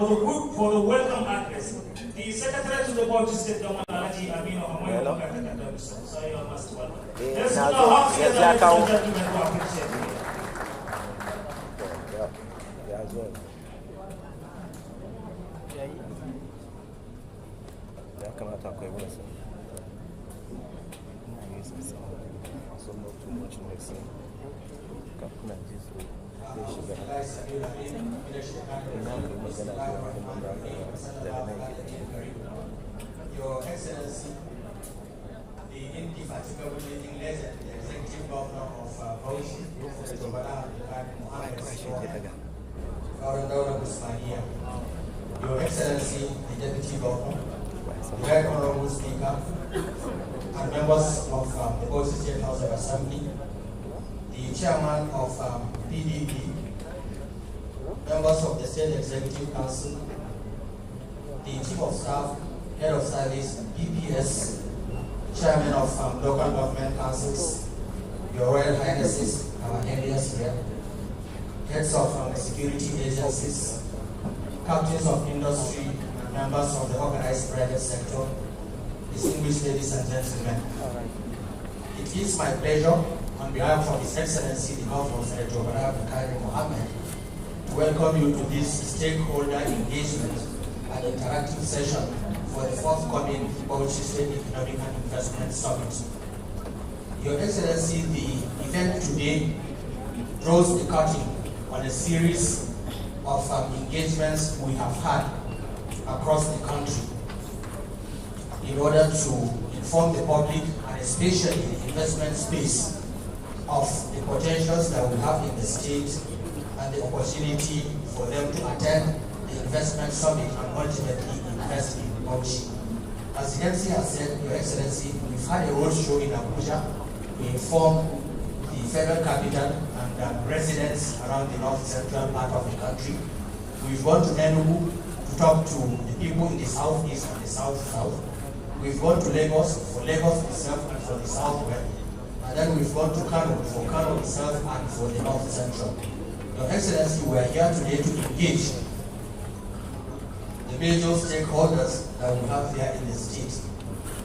for the welcome address, the Secretary to the Bauchi State Government, Alaji Aminu Amayo, so you are most welcome. Let's put our hands together, ladies and gentlemen, to appreciate you. Your Excellency, the indefatigable leading legend, the Executive Governor of Bauchi, Mr. Bala Mohammed, Honorable Usmania, Your Excellency, the Deputy Governor, the Right Honorable Speaker, and members of the Bauchi State House of Assembly, the Chairman of PDP, members of the State Executive Council, the Chief of Staff, Head of Service, PPS, Chairman of Local Government Councils, Your Royal Highnesses, our areas here, Heads of Security Agencies, Captains of Industry, and members of the organized private sector, distinguished ladies and gentlemen. It is my pleasure, on behalf of His Excellency, the Governor of Dr. Mohammed, to welcome you to this stakeholder engagement and interactive session for the forthcoming Bauchi State Economic and Investment Summit. Your Excellency, the event today draws the curtain on a series of engagements we have had across the country in order to inform the public, and especially the investment space, of the potentials that we have in the state and the opportunity for them to attend the investment summit and ultimately invest in Bauchi. As the MC has said, Your Excellency, we've had a roadshow in Abuja to inform the federal capital and residents around the north central part of the country. We've gone to Enugu to talk to the people in the southeast and the south-south. We've gone to Lagos for Lagos itself and for the southwest. And then we've gone to Kano for Kano itself and for the north central. Your Excellency, we are here today to engage the major stakeholders that we have here in the state,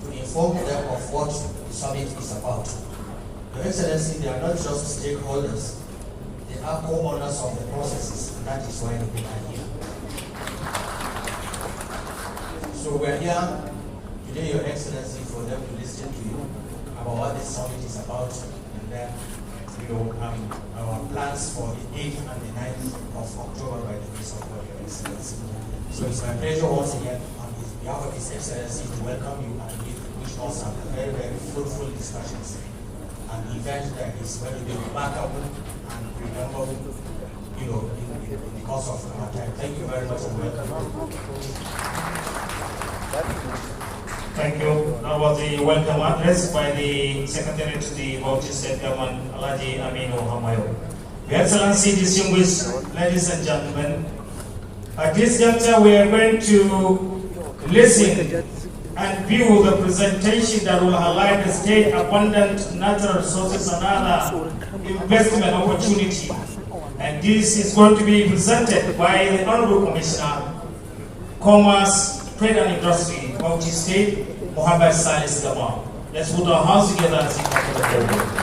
to inform them of what the summit is about. Your Excellency, they are not just stakeholders, they are co-owners of the processes, and that is why we are here. So we are here today, Your Excellency, for them to listen to you about what this summit is about, and then our plans for the 8th and the 9th of October by the grace of God, Your Excellency. So it's my pleasure once again, on behalf of His Excellency, to welcome you and wish us a very, very fruitful discussions. An event that is going to be remarkable and rememberable, in the course of our time. Thank you very much and welcome. Thank you. That was the welcome address by the Secretary to the Bauchi State Government, Alaji Aminu Hamayo. Your Excellency, distinguished ladies and gentlemen, at this juncture we are going to listen and view the presentation that will highlight the state abundant natural resources and other investment opportunity. And this is going to be presented by the Honorable Commissioner, Commerce, Trade and Industry, Bauchi State, Mohammed Salis Gamal. Let's put our hands together as we come to the table.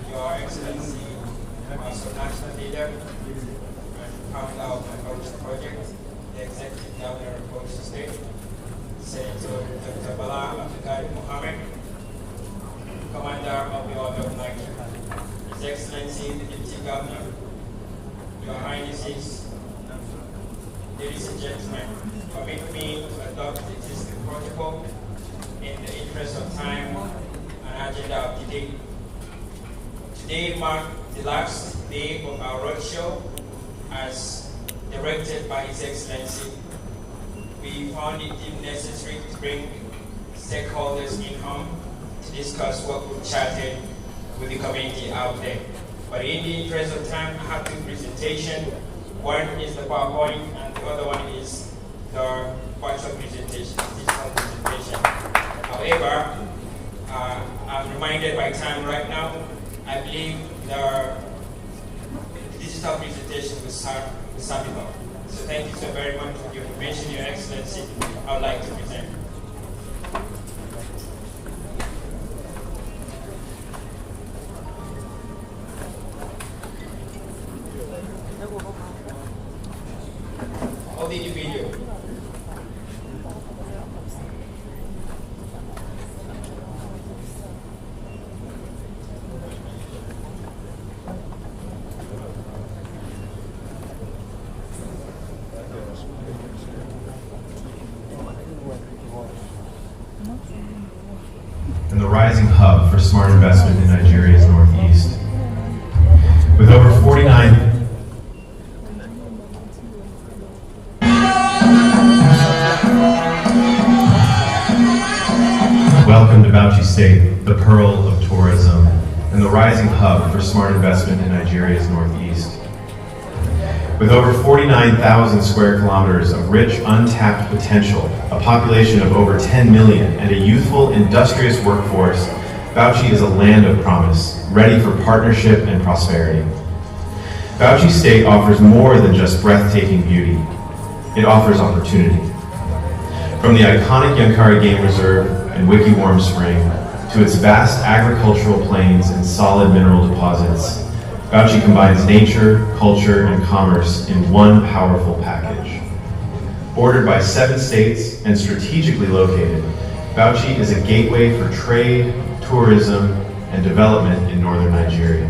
Your Excellency, Master National Leader, and founder of the Bauchi Project, the Executive Governor of Bauchi State, Senator Dr. Bala Mohammed, Commander of the Order of Nigeria, His Excellency, the Deputy Governor, Your Highnesses, ladies and gentlemen, permit me to adopt the existing protocol in the interest of time and agenda of the day. Today marks the last day of our roadshow as directed by His Excellency. We found it necessary to bring stakeholders in home to discuss what we've chatted with the community out there. But in the interest of time, I have two presentations. One is the PowerPoint, and the other one is the virtual presentation, digital presentation. However, I'm reminded by time right now, I believe the digital presentation will start it off. So thank you so very much for your information, Your Excellency. I would like to present. Hold the video. And the rising hub for smart investment in Nigeria's northeast. With over 49 Welcome to Bauchi State, the pearl of tourism, and the rising hub for smart investment in Nigeria's northeast. With over 49,000 square kilometers of rich, untapped potential, a population of over 10 million, and a youthful, industrious workforce, Bauchi is a land of promise, ready for partnership and prosperity. Bauchi State offers more than just breathtaking beauty. It offers opportunity. From the iconic Yankari Game Reserve and Wiki Warm Spring to its vast agricultural plains and solid mineral deposits, Bauchi combines nature, culture, and commerce in one powerful package. Bordered by 7 states and strategically located, Bauchi is a gateway for trade, tourism, and development in northern Nigeria.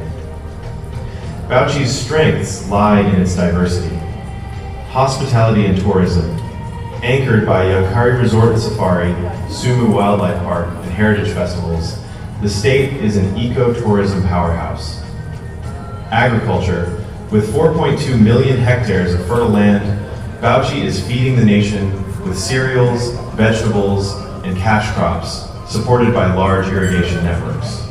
Bauchi's strengths lie in its diversity. Hospitality and tourism, anchored by Yankari Resort and Safari, Sumu Wildlife Park, and heritage festivals, the state is an eco-tourism powerhouse. Agriculture, with 4.2 million hectares of fertile land, Bauchi is feeding the nation with cereals, vegetables, and cash crops, supported by large irrigation networks.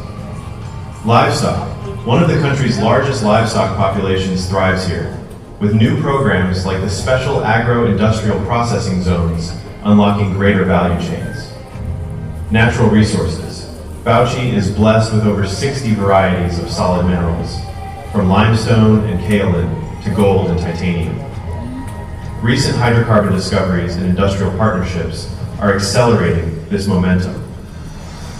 Livestock, one of the country's largest livestock populations, thrives here, with new programs like the Special Agro-Industrial Processing Zones, unlocking greater value chains. Natural resources. Bauchi is blessed with over 60 varieties of solid minerals, from limestone and kaolin to gold and titanium. Recent hydrocarbon discoveries and industrial partnerships are accelerating this momentum.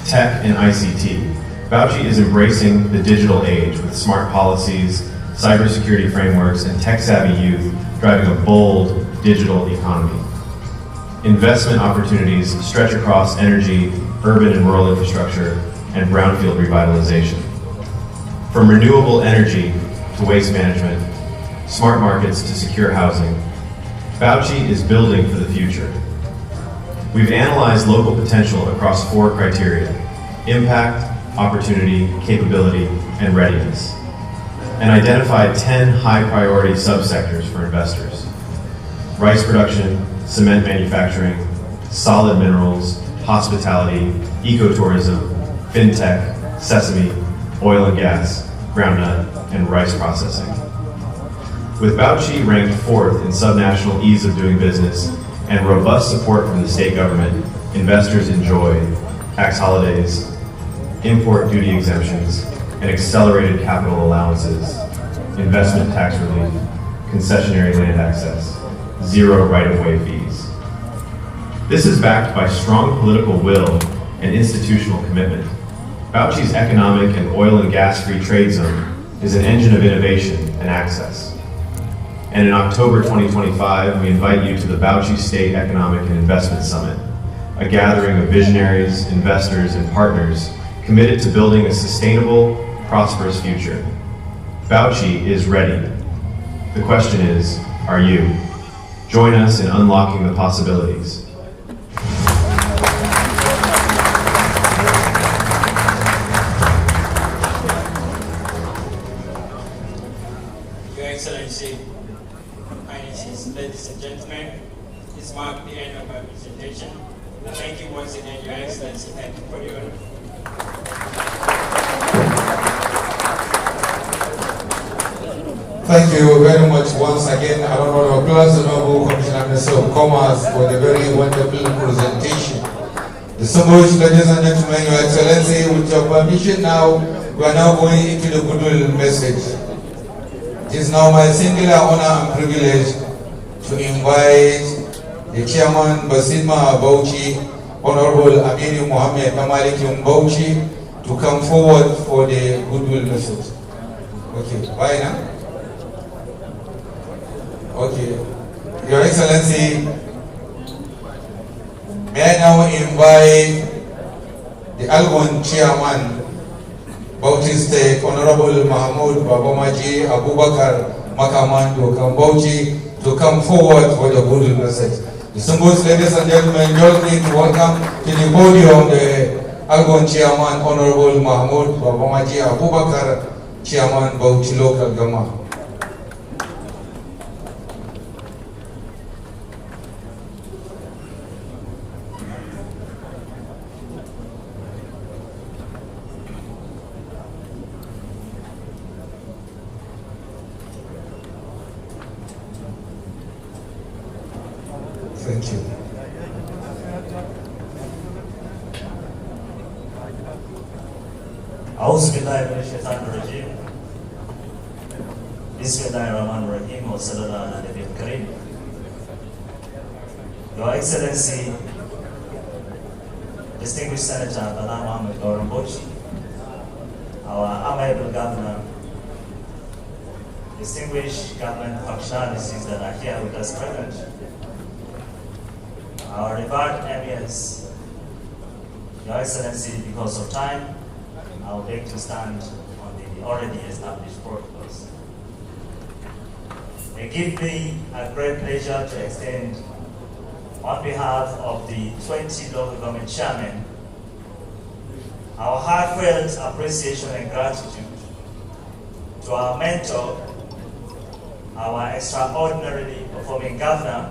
Tech and ICT. Bauchi is embracing the digital age with smart policies, cybersecurity frameworks, and tech-savvy youth driving a bold digital economy. Investment opportunities stretch across energy, urban and rural infrastructure, and brownfield revitalization. From renewable energy to waste management, smart markets to secure housing, Bauchi is building for the future. We've analyzed local potential across 4 criteria: impact, opportunity, capability, and readiness, and identified 10 high-priority subsectors for investors: rice production, cement manufacturing, solid minerals, hospitality, ecotourism, fintech, sesame, oil and gas, groundnut, and rice processing. With Bauchi ranked 4th in subnational ease of doing business and robust support from the state government, investors enjoy tax holidays, import duty exemptions, and accelerated capital allowances, investment tax relief, concessionary land access, 0 right-of-way fees. This is backed by strong political will and institutional commitment. Bauchi's economic and oil and gas-free trade zone is an engine of innovation and access. And in October 2025, we invite you to the Bauchi State Economic and Investment Summit, a gathering of visionaries, investors, and partners committed to building a sustainable, prosperous future. Bauchi is ready. The question is, are you? Join us in unlocking the possibilities. Your Excellency, Highnesses, ladies and gentlemen, this marks the end of my presentation. Thank you once again, Your Excellency. Thank you for your honor. Thank you very much once again. I don't want to applause the Honorable Commissioner Minister of Commerce for the very wonderful presentation. Distinguished ladies and gentlemen, Your Excellency, with your permission now, we are now going into the goodwill message. It is now my singular honor and privilege to invite the Chairman Basima Bauchi, Honorable Aminu Mohammed Kamalikim Bauchi, to come forward for the goodwill message. Okay, bye now. Okay, Your Excellency, may I now invite the Algon Chairman, Bauchi State, Honorable Mahmoud Babamaji Abubakar Makamando Kambauchi, to come forward for the goodwill message. Distinguished ladies and gentlemen, join me to welcome to the podium the Algon Chairman, Honorable Mahmoud Babamaji Abubakar, Chairman Bauchi Local Government. Thank you. Auzubillahiminasyaitanirrajim. Bismillahirrahmanirrahim. Wa sallallahu ala nabiyil karim. Your Excellency, distinguished Senator Bala Mohammed Gauram Bauchi, our amiable Governor, distinguished government functionaries that are here with us present, our revered emirs, Your Excellency, because of time, I would like to stand on the already established protocols. It gives me a great pleasure to extend, on behalf of the 20 local government chairmen, our heartfelt appreciation and gratitude to our mentor, our extraordinarily performing governor,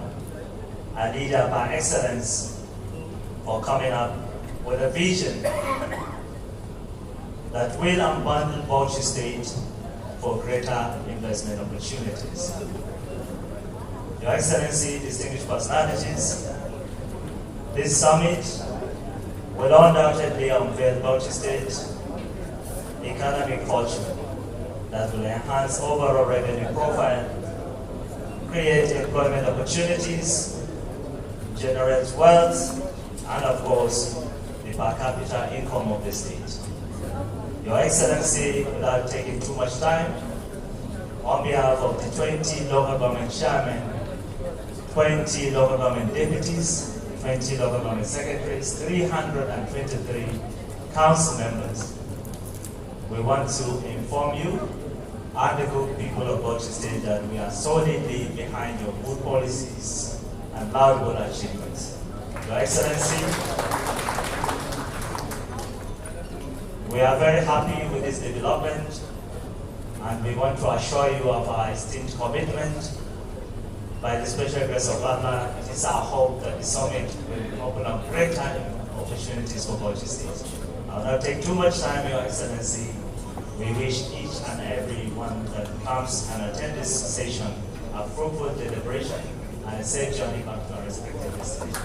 a leader by excellence, for coming up with a vision that will unbundle Bauchi State for greater investment opportunities. Your Excellency, distinguished personalities, this summit will undoubtedly unveil Bauchi State economic fortune that will enhance overall revenue profile, create employment opportunities, generate wealth, and of course, the per capita income of the state. Your Excellency, without taking too much time, on behalf of the 20 local government chairmen, 20 local government deputies, 20 local government secretaries, 323 council members, we want to inform you and the good people of Bauchi State that we are solidly behind your good policies and laudable achievements. Your Excellency, we are very happy with this development, and we want to assure you of our esteemed commitment. By the special grace of Allah, it is our hope that the summit will open up greater opportunities for Bauchi State. I will not take too much time, Your Excellency. We wish each and every one that comes and attend this session a fruitful deliberation and a safe journey back to our respective destinations.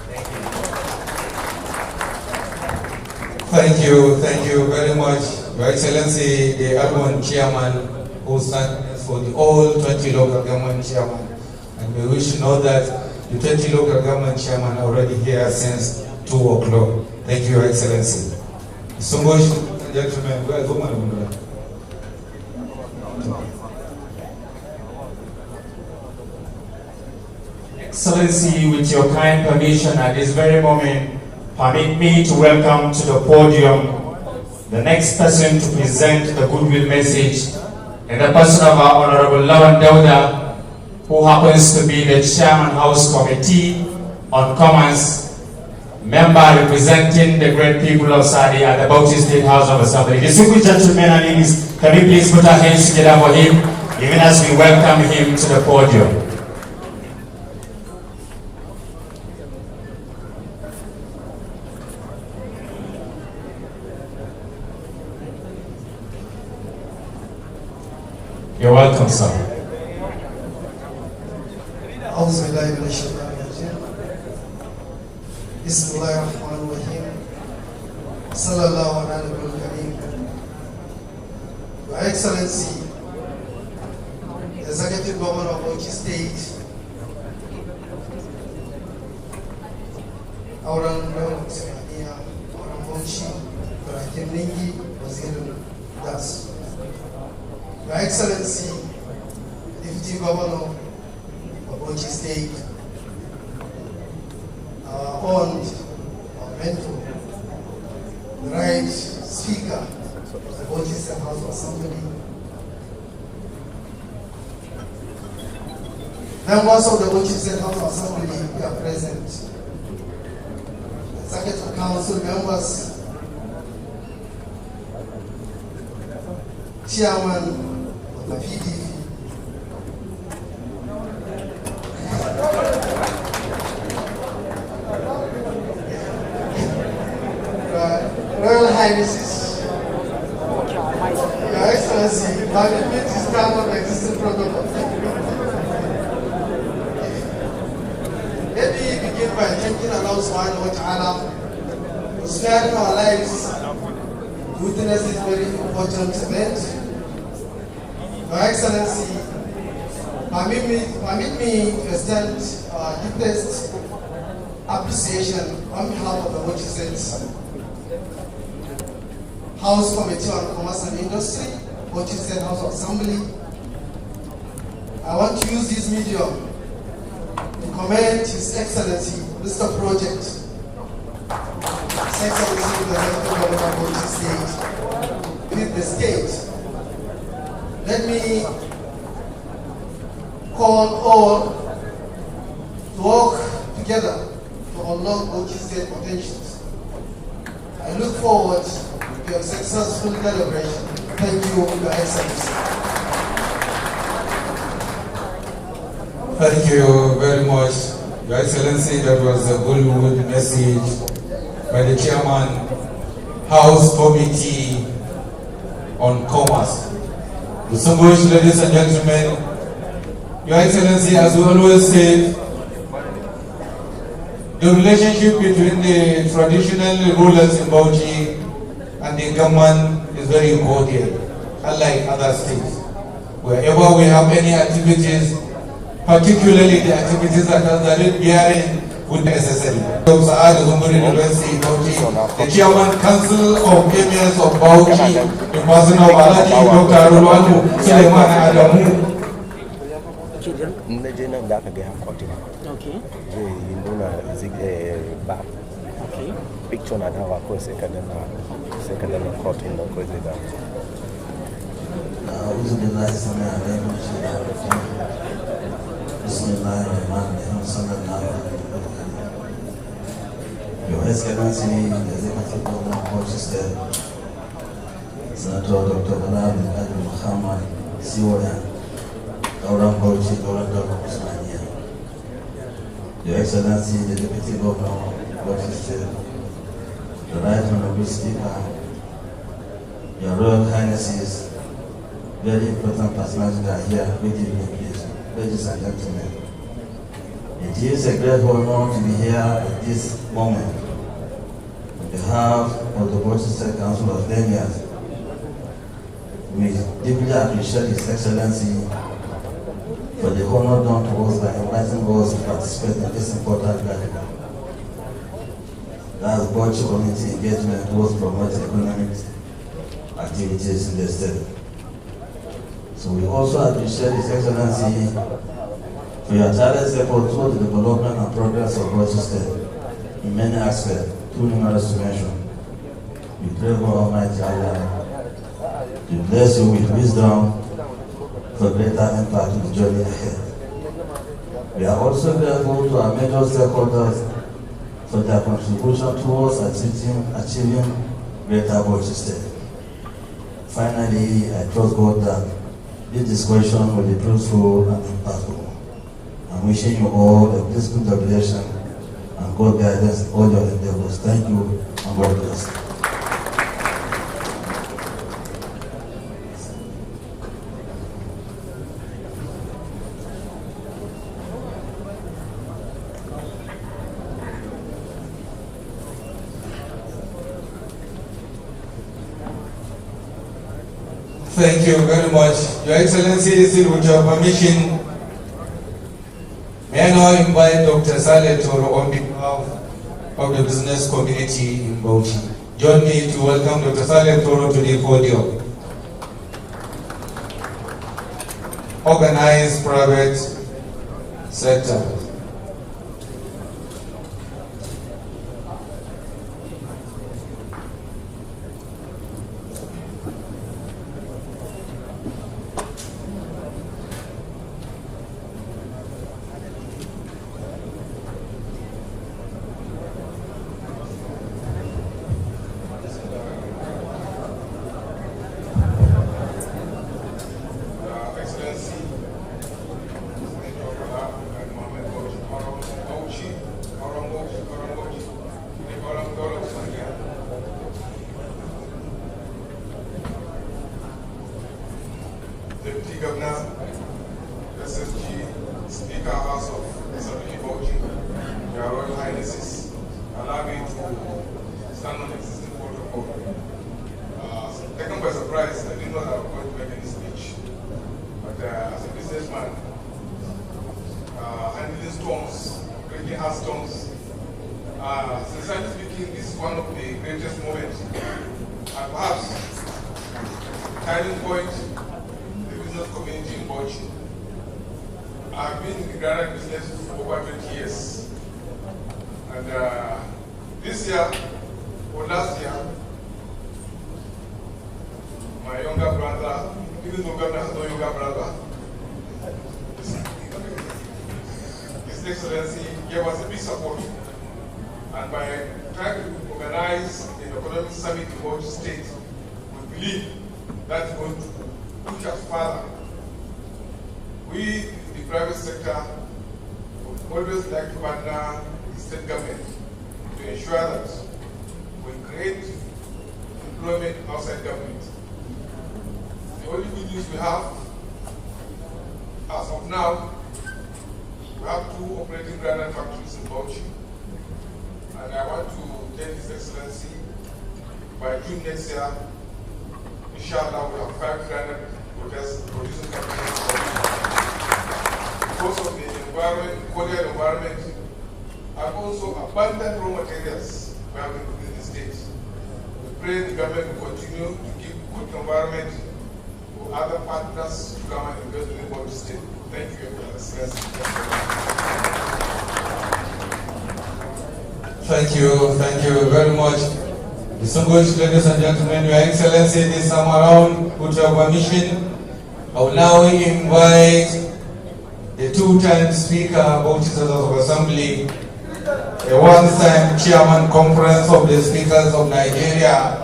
Thank you. Thank you very much, Your Excellency, the Algon Chairman, who stands for the all 20 local government chairman. And we wish to know that the 20 local government chairman are already here since 2 o'clock. Thank you, Your Excellency. Distinguished gentlemen, welcome. Excellency, with your kind permission at this very moment, permit me to welcome to the podium the next person to present the goodwill message, in the person of our Honorable Lawan Dauda, who happens to be the Chairman House Committee on Commerce, member representing the great people of Sadi at the Bauchi State House of Assembly. Distinguished gentlemen and ladies, can we please put our hands together for him, even as we welcome him to the podium. You're welcome, sir. أعوذ بالله من الشيطان الرجيم بسم الله الرحمن الرحيم صلى الله على النبي الكريم. Your Excellency, Executive Governor of Bauchi State, Auran Dawud Ismailia, Auran Bauchi, Ibrahim Ningi, Wazir Das. Your Excellency, Deputy Governor of Bauchi State, our own, our mentor, the right speaker of the Bauchi State House of Assembly, members of the Bauchi State House of Assembly who are present, Executive Council members, Chairman of the PDP, Royal Highnesses, Your Excellency, permit me to stand on the existing protocol. Let me begin by thanking Allah subhanahu wa ta'ala for sparing our lives to witness this very important event. Your Excellency, permit me to extend our deepest appreciation on behalf of the Bauchi State House Committee on Commerce and Industry, Bauchi State House of Assembly. I want to use this medium to commend His Excellency, Mr. Project, His Excellency, the Executive Governor of Bauchi State, with the state. Let me call all to work together to unlock Bauchi State potentials. I look forward to your successful celebration. Thank you, Your Excellency. Thank you very much, Your Excellency. That was a good message by the Chairman, House Committee on Commerce. Distinguished ladies and gentlemen, Your Excellency, as we always say, the relationship between the traditional rulers in Bauchi and the government is very cordial, unlike other states. Wherever we have any activities, particularly the activities that are bearing with necessary. University, Bauchi, the Chairman Council of Emirs of Bauchi, the person of Alaji Dr. Rulwanu Suleiman Adamu. Okay. Okay. Picture na dawa kwa second court in the president. أعوذ بالله السميع العليم من الشيطان الرجيم. بسم الله الرحمن الرحيم. صلى الله عليه وسلم. Your Excellency, the Executive Governor of Bauchi State, Senator Dr. Bala bin Muhammad Siwaya, Auran Bauchi, Auran Dawud Ismailia. Your Excellency, the Deputy Governor of Bauchi State, the Right Honorable Speaker, Your Royal Highnesses, very important personalities are here waiting in place. Ladies and gentlemen, it is a great honor to be here at this moment. On behalf of the Bauchi State Council of Emirs, we deeply appreciate His Excellency for the honor done to us by inviting us to participate in this important gathering. That's Bauchi community engagement towards promoting economic activities in the state. So we also appreciate His Excellency for your tireless effort toward the development and progress of Bauchi State in many aspects, too numerous to mention. We pray for Almighty Allah to bless you with wisdom for greater impact in the journey ahead. We are also grateful to our major stakeholders for their contribution towards achieving greater Bauchi State. Finally, I trust God that this discussion will be fruitful and impactful. I'm wishing you all a blessed jubilation and God guidance in all your endeavors. Thank you and God bless. Thank you very much. Your Excellency, still with your permission, may I now invite Dr. Saleh Toro on behalf of the business community in Bauchi. Join me to welcome Dr. Saleh Toro to the podium. Organized private sector. Deputy Governor, SSG, Speaker, House of Assembly, Bauchi, Your Royal Highnesses, allow me to stand on existing protocol. Taken by surprise, I didn't know that I was going to make any speech. But as a businessman, handling storms, creating hard storms, sincerely speaking, this is one of the greatest moments, and perhaps turning point community in Bauchi. I've been in the granite business for over 20 years. And this year, or last year, my younger brother, even though Governor has no younger brother, His Excellency gave us a big support. And by trying to organize an economic summit in Bauchi State, we believe that's going to push us further. We, the private sector, would always like to partner the state government to ensure that we create employment outside government. The only good news we have, as of now, we have 2 operating granite factories in Bauchi. And I want to tell His Excellency, by June next year, inshallah, we have 5 granite producing companies. Because of the environment, cordial environment, and also abundant raw materials we have in the state. We pray the government will continue to give good environment for other partners to come and invest in the Bauchi state. Thank you, Your Excellency. Thank you very much. Distinguished ladies and gentlemen, Your Excellency, this time around, with your permission, I will now invite the 2-time Speaker of Bauchi State House of Assembly, the 1-time Chairman Conference of the Speakers of Nigeria,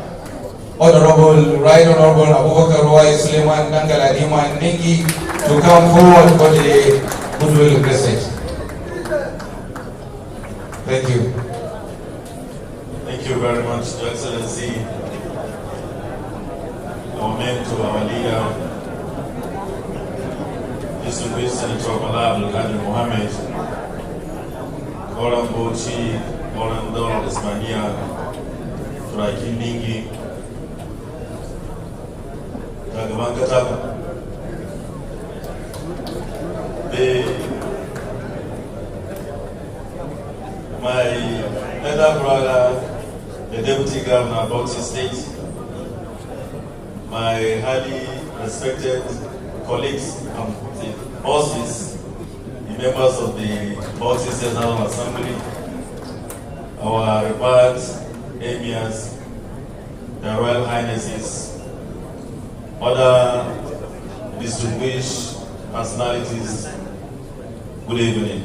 Right Honorable Abubakar Roy Suleiman Dangaladima Ningi, to come forward for the goodwill message. Thank you. Thank you very much, Your Excellency, our mentor, our leader, distinguished Senator Bala Abdulkadir Mohammed, Koran Bauchi, Koran Dor Ismania, Turakin Ningi, Tagaman Kataba. My elder brother, the Deputy Governor of Bauchi State, my highly respected colleagues and bosses, the members of the Bauchi State National Assembly, our revered emirs, their Royal Highnesses, other distinguished personalities, good evening.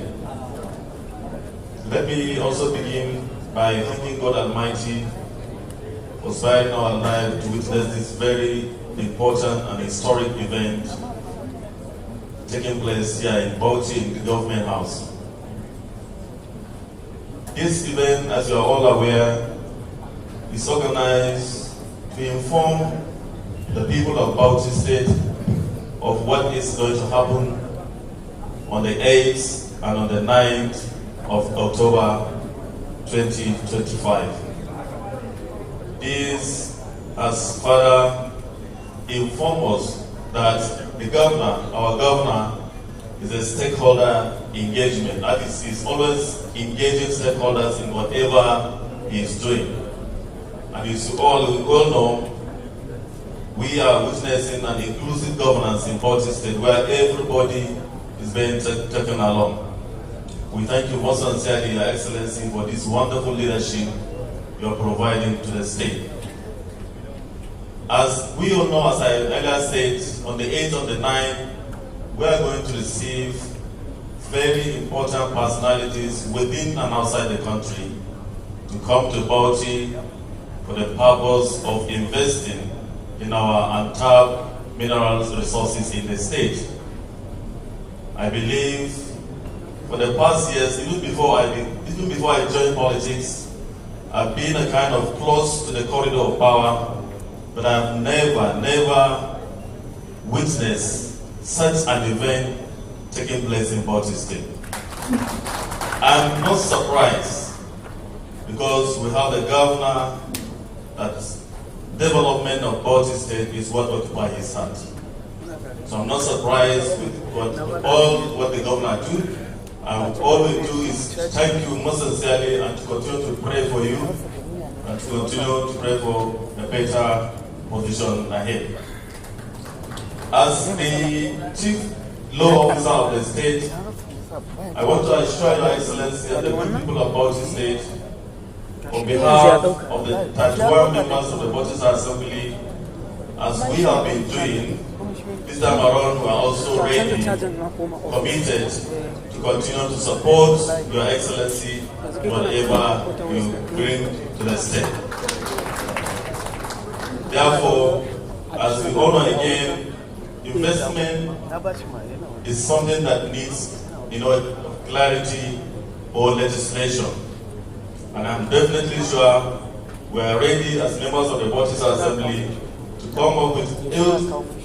Let me also begin by thanking God Almighty for sparing our life to witness this very important and historic event taking place here in Bauchi in the Government House. This event, as you are all aware, is organized to inform the people of Bauchi State of what is going to happen on the 8th and on the 9th of October 2025. This, as Father inform us that the governor, our governor, is a stakeholder engagement. That is, he's always engaging stakeholders in whatever he's doing. And as you all know, we are witnessing an inclusive governance in Bauchi State where everybody is being taken along. We thank you most sincerely, Your Excellency, for this wonderful leadership you are providing to the state. As we all know, as I earlier said, on the 8th of the 9th, we are going to receive very important personalities within and outside the country to come to Bauchi for the purpose of investing in our untapped minerals resources in the state. I believe for the past years, even before I joined politics, I've been a kind of close to the corridor of power, but I've never witnessed such an event taking place in Bauchi State. I'm not surprised because we have a governor that development of Bauchi State is what occupies his heart. So I'm not surprised with what the governor do. And all we do is thank you most sincerely and to continue to pray for you and to continue to pray for a better position ahead. As the Chief Law Officer of the state, I want to assure Your Excellency and the good people of Bauchi State, on behalf of the 31 members of the Bauchi Assembly, as we have been doing, this time around we are also ready, committed to continue to support Your Excellency whatever you bring to the state. Therefore, as we honor again, investment is something that needs, clarity or legislation. And I'm definitely sure we are ready as members of the Bauchi Assembly to come up with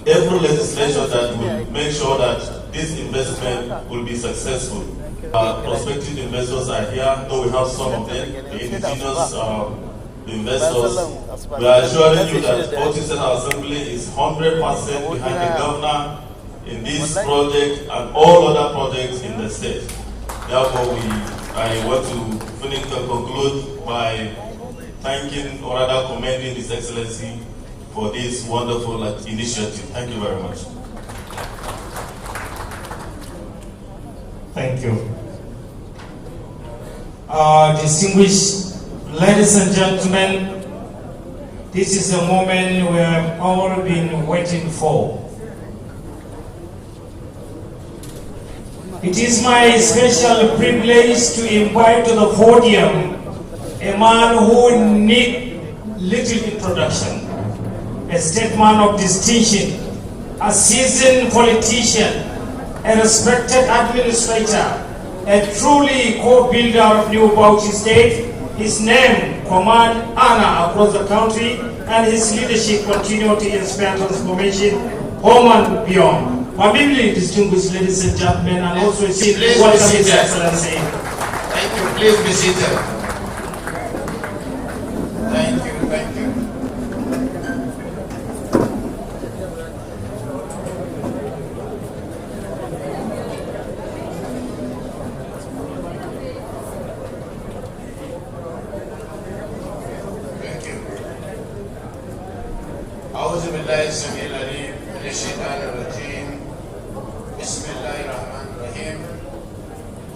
every legislation that will make sure that this investment will be successful. Prospective investors are here, though we have some of them, the indigenous investors. We are assuring you that Bauchi Assembly is 100% behind the governor in this project and all other projects in the state. Therefore, I want to finish and conclude by thanking or rather commending His Excellency for this wonderful initiative. Thank you very much. Thank you. Distinguished ladies and gentlemen, this is a moment we have all been waiting for. It is my special privilege to invite to the podium a man who needs little introduction, a statesman of distinction, a seasoned politician, a respected administrator, a truly co-builder of New Bauchi State. His name commands honor across the country, and his leadership continues to inspire transformation home and beyond. My deeply distinguished ladies and gentlemen, and also welcome His Excellency. Thank you. Please be seated. Thank you. Thank you. Thank you. أعوذ بالله السميع العليم من الشيطان الرجيم. بسم الله الرحمن الرحيم.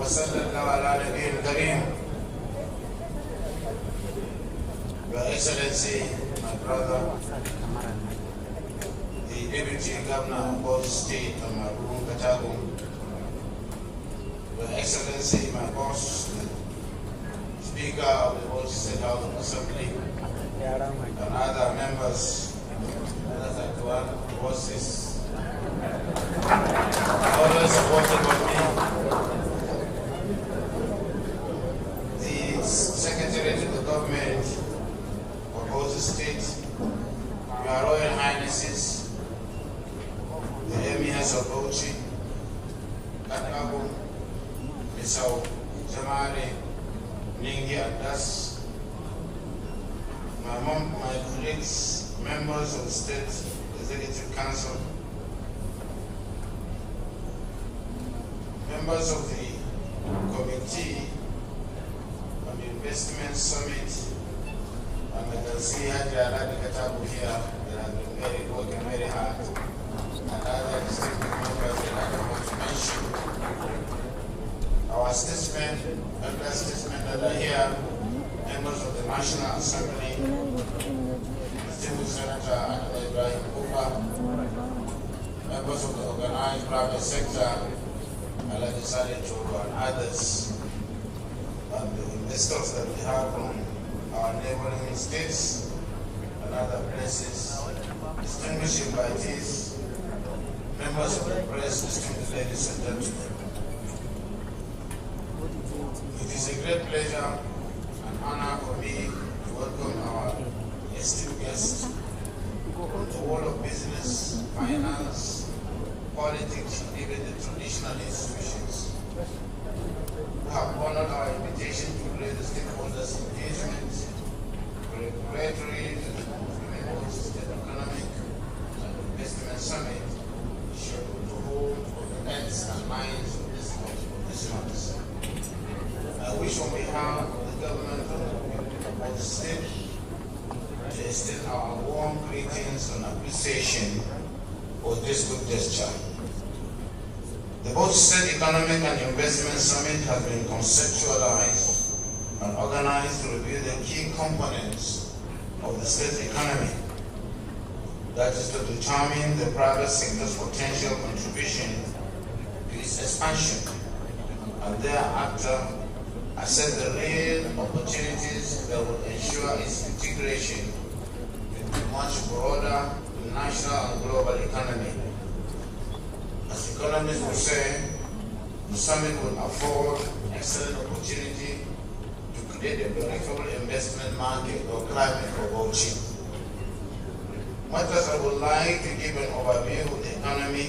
وصلى الله على نبي الكريم. Your Excellency, my brother, the Deputy Governor of Bauchi State, Amaru Katago, Your Excellency, my boss, the Speaker of the Bauchi State House of Assembly, and other members, other 31 bosses, always supported by me, the Secretary to the Government of Bauchi State, Your Royal Highnesses, the Emirs of Bauchi, Katago, Misau, Jamari, Ningi, and my colleagues, members of the state Executive Council, members of the Committee on the Investment Summit, and I can see Hajjala Katabu here that has been working very hard, and other distinguished members that I want to mention. Our statesmen, elder statesmen that are here, members of the National Assembly, distinguished Senator Ibrahim Kupa, members of the organized private sector, Alaji Saleh Choro and others, and the investors that we have from our neighboring states and other places, distinguished invitees, members of the press, distinguished ladies and gentlemen. It is a great pleasure and honor for me to welcome our esteemed guests from the world of business, finance, politics, and even the traditional institutions who have honored our invitation to lead the stakeholders' engagement for a regulatory and state economic and investment summit scheduled to hold on the heads and minds of this month. I wish on behalf of the government of the state to extend our warm greetings and appreciation for this good gesture. The Bauchi State Economic and Investment Summit has been conceptualized and organized to review the key components of the state economy. That is to determine the private sector's potential contribution to its expansion, and thereafter assess the real opportunities that will ensure its integration into a much broader national and global economy. As economists will say, the summit will afford an excellent opportunity to create a veritable investment market or climate for Bauchi. Much as I would like to give an overview of the economy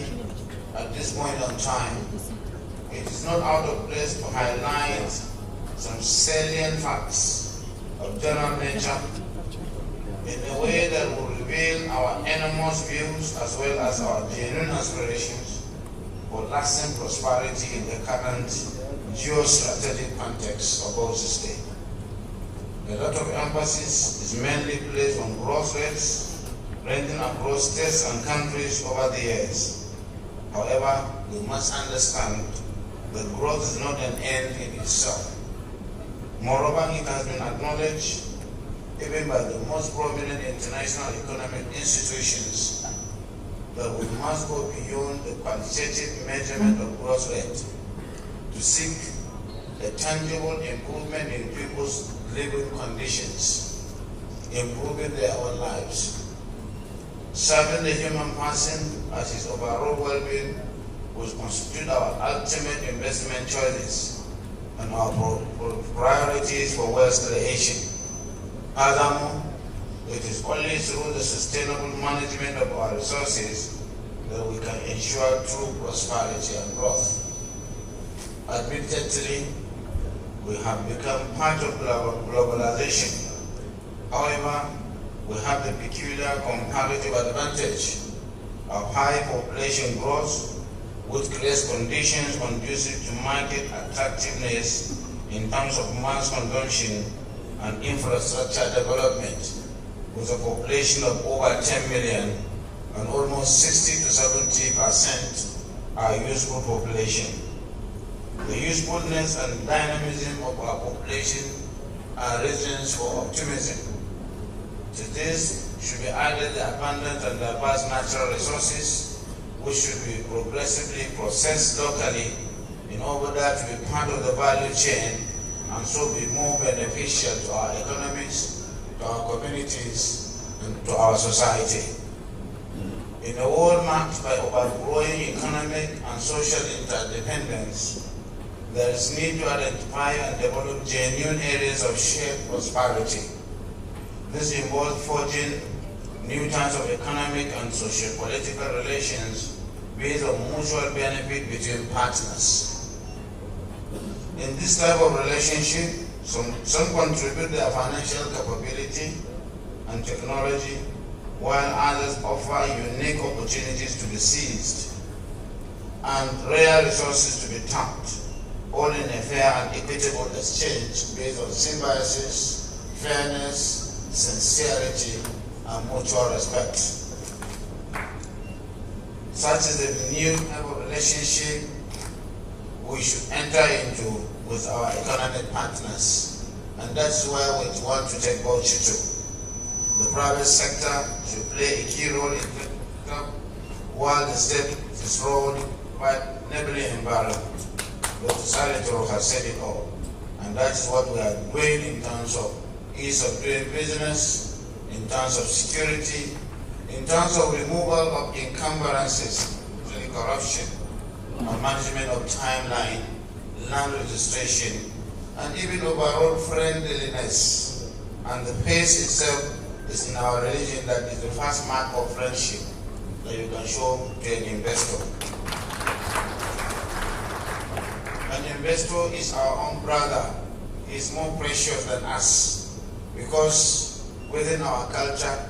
at this point in time, it is not out of place to highlight some salient facts of general nature in a way that will reveal our enormous views as well as our genuine aspirations for lasting prosperity in the current geostrategic context of Bauchi State. A lot of emphasis is mainly placed on growth rates ranging across states and countries over the years. However, we must understand that growth is not an end in itself. Moreover, it has been acknowledged even by the most prominent international economic institutions that we must go beyond the quantitative measurement of growth rate to seek a tangible improvement in people's living conditions, improving their own lives. Serving the human person as his overall well-being will constitute our ultimate investment choices and our priorities for wealth creation. Furthermore, it is only through the sustainable management of our resources that we can ensure true prosperity and growth. Admittedly, we have become part of globalization. However, we have the peculiar comparative advantage of high population growth, which creates conditions conducive to market attractiveness in terms of mass consumption and infrastructure development, with a population of over 10 million and almost 60 to 70% are useful population. The usefulness and dynamism of our population are reasons for optimism. To this should be added the abundant and diverse natural resources, which should be progressively processed locally in order to be part of the value chain and so be more beneficial to our economies, to our communities, and to our society. In a world marked by overgrowing economic and social interdependence, there is need to identify and develop genuine areas of shared prosperity. This involves forging new types of economic and socio-political relations based on mutual benefit between partners. In this type of relationship, some contribute their financial capability and technology, while others offer unique opportunities to be seized and rare resources to be tapped, all in a fair and equitable exchange based on symbiosis, fairness, sincerity, and mutual respect. Such is the new type of relationship we should enter into with our economic partners, and that's where we want to take Bauchi to. The private sector should play a key role in it, while the state is role by enabling environment. Dr. Saleh has said it all, and that's what we are doing in terms of ease of doing business, in terms of security, in terms of removal of encumbrances, including corruption, and management of timeline, land registration, and even overall friendliness. And the pace itself is in our religion that is the first mark of friendship that you can show to an investor. An investor is our own brother. He is more precious than us, because within our culture,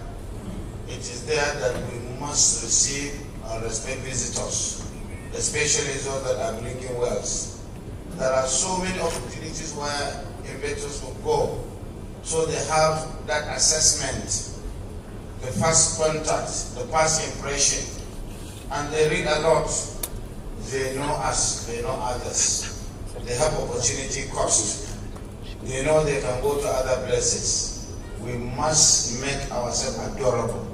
it is there that we must receive and respect visitors, especially those that are bringing wealth. There are so many opportunities where investors will go, so they have that assessment, the first contact, the first impression, and they read a lot. They know us, they know others. They have opportunity cost. They know they can go to other places. We must make ourselves adorable.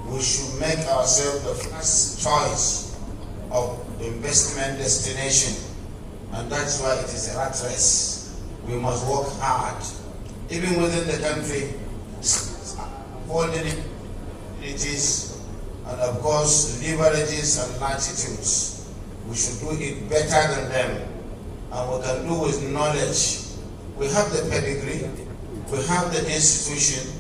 We should make ourselves the first choice of investment destination. And that's why it is a rat race. We must work hard. Even within the country, holding it is, and of course, leverages and latitudes. We should do it better than them. And we can do with knowledge. We have the pedigree, we have the institution,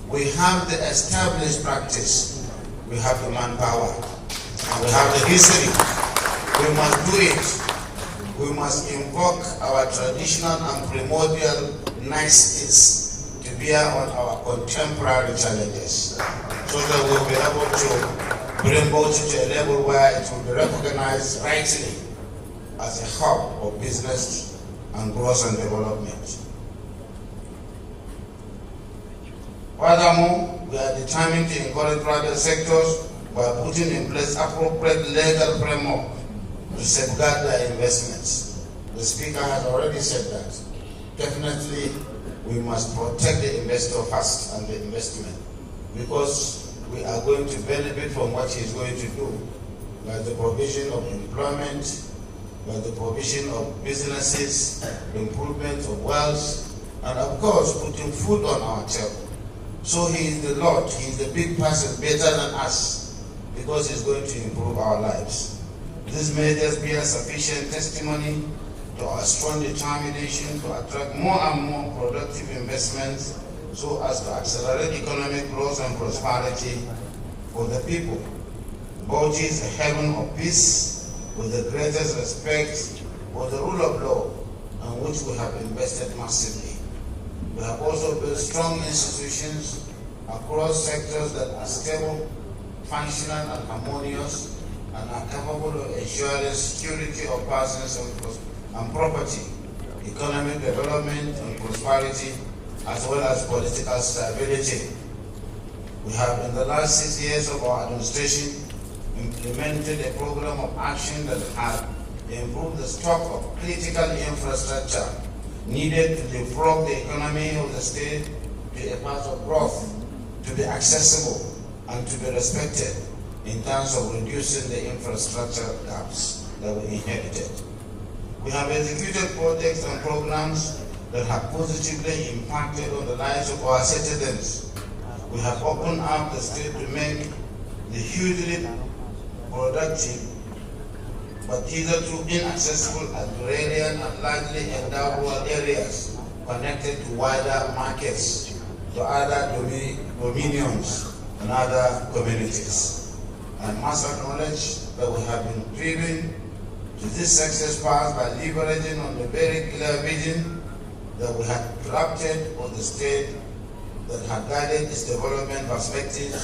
we have the established practice, we have the manpower, and we have the history. We must do it. We must invoke our traditional and primordial niceties to bear on our contemporary challenges, so that we'll be able to bring Bauchi to a level where it will be recognized rightly as a hub of business and growth and development. Furthermore, we are determined to encourage private sectors by putting in place appropriate legal framework to safeguard their investments. The Speaker has already said that. Definitely, we must protect the investor first and the investment, because we are going to benefit from what he is going to do by the provision of employment, by the provision of businesses, improvement of wealth, and of course, putting food on our table. So he is the Lord, he is the big person, better than us, because he's going to improve our lives. This may just be a sufficient testimony to our strong determination to attract more and more productive investments, so as to accelerate economic growth and prosperity for the people. Bauchi is a heaven of peace, with the greatest respect for the rule of law, on which we have invested massively. We have also built strong institutions across sectors that are stable, functional, and harmonious, and are capable of ensuring security of persons and property, economic development and prosperity, as well as political stability. We have, in the last 6 years of our administration, implemented a program of action that has improved the stock of critical infrastructure needed to leapfrog the economy of the state to a path of growth, to be accessible and to be respected in terms of reducing the infrastructure gaps that we inherited. We have executed projects and programs that have positively impacted on the lives of our citizens. We have opened up the state to make the hugely productive but hitherto inaccessible agrarian and largely endowed rural areas connected to wider markets, to other dominions and other communities. I must acknowledge that we have been driven to this success path by leveraging on the very clear vision that we had drafted for the state, that had guided its development perspective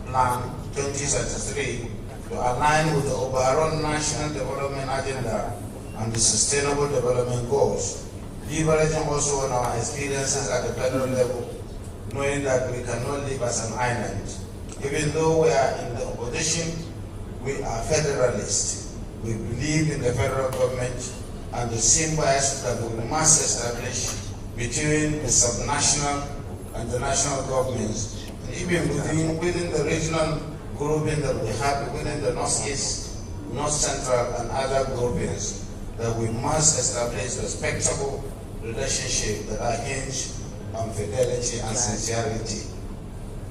plan 2033 to align with the overall national development agenda and the sustainable development goals, leveraging also on our experiences at the federal level, knowing that we cannot live as an island. Even though we are in the opposition, we are federalists. We believe in the federal government and the symbiosis that we must establish between the subnational and the national governments, and even within the regional grouping that we have within the Northeast, North Central, and other groupings, that we must establish respectable relationships that are hinged on fidelity and sincerity.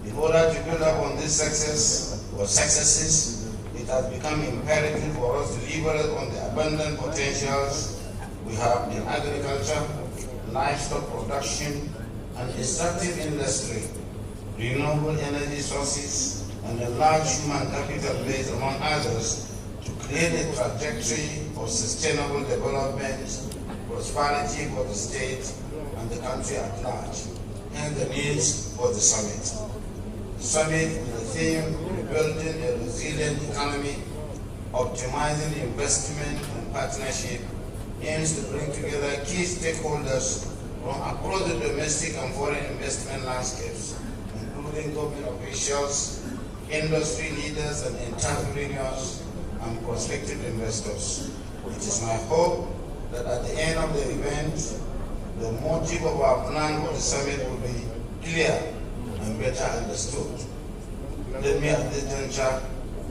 In order to build up on this success or successes, it has become imperative for us to leverage on the abundant potentials we have in agriculture, livestock production, and extractive industry, renewable energy sources, and a large human capital base, among others, to create a trajectory of sustainable development, prosperity for the state and the country at large, and the needs for the summit. The summit with the theme Building a Resilient Economy, Optimizing Investment and Partnership aims to bring together key stakeholders from across the domestic and foreign investment landscapes, including government officials, industry leaders and entrepreneurs, and prospective investors. It is my hope that at the end of the event, the motive of our plan for the summit will be clear and better understood. Let me at this juncture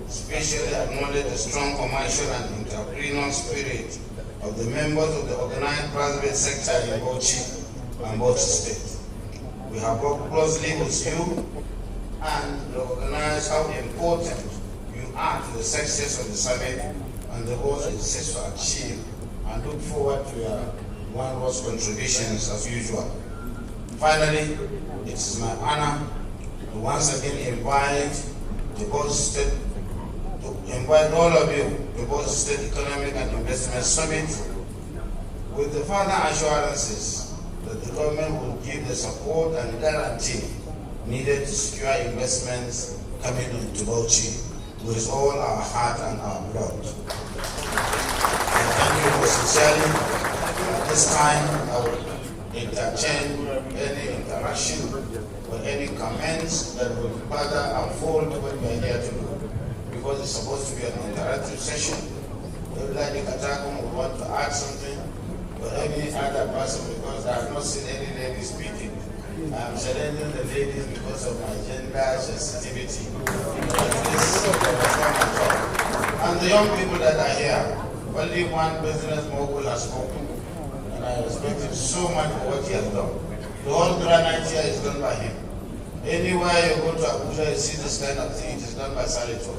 especially acknowledge the strong commercial and entrepreneurial spirit of the members of the organized private sector in Bauchi and Bauchi State. We have worked closely with you and recognize how important you are to the success of the summit and the goals it sets to achieve, and look forward to your wondrous contributions as usual. Finally, it is my honor to once again invite all of you to Bauchi State Economic and Investment Summit with the further assurances that the government will give the support and guarantee needed to secure investments coming into Bauchi with all our heart and our blood. And thank you sincerely. At this time, I will entertain any interaction or any comments that will further unfold what we are here to do. Because it's supposed to be an interactive session. If Lady Katakum would want to add something, or any other person, because I have not seen any lady speaking. I'm challenging the ladies because of my gender sensitivity. And the young people that are here, only one business mogul has spoken. And I respect him so much for what he has done. The whole granite here is done by him. Anywhere you go to Abuja, you see this kind of thing, it is done by Salito.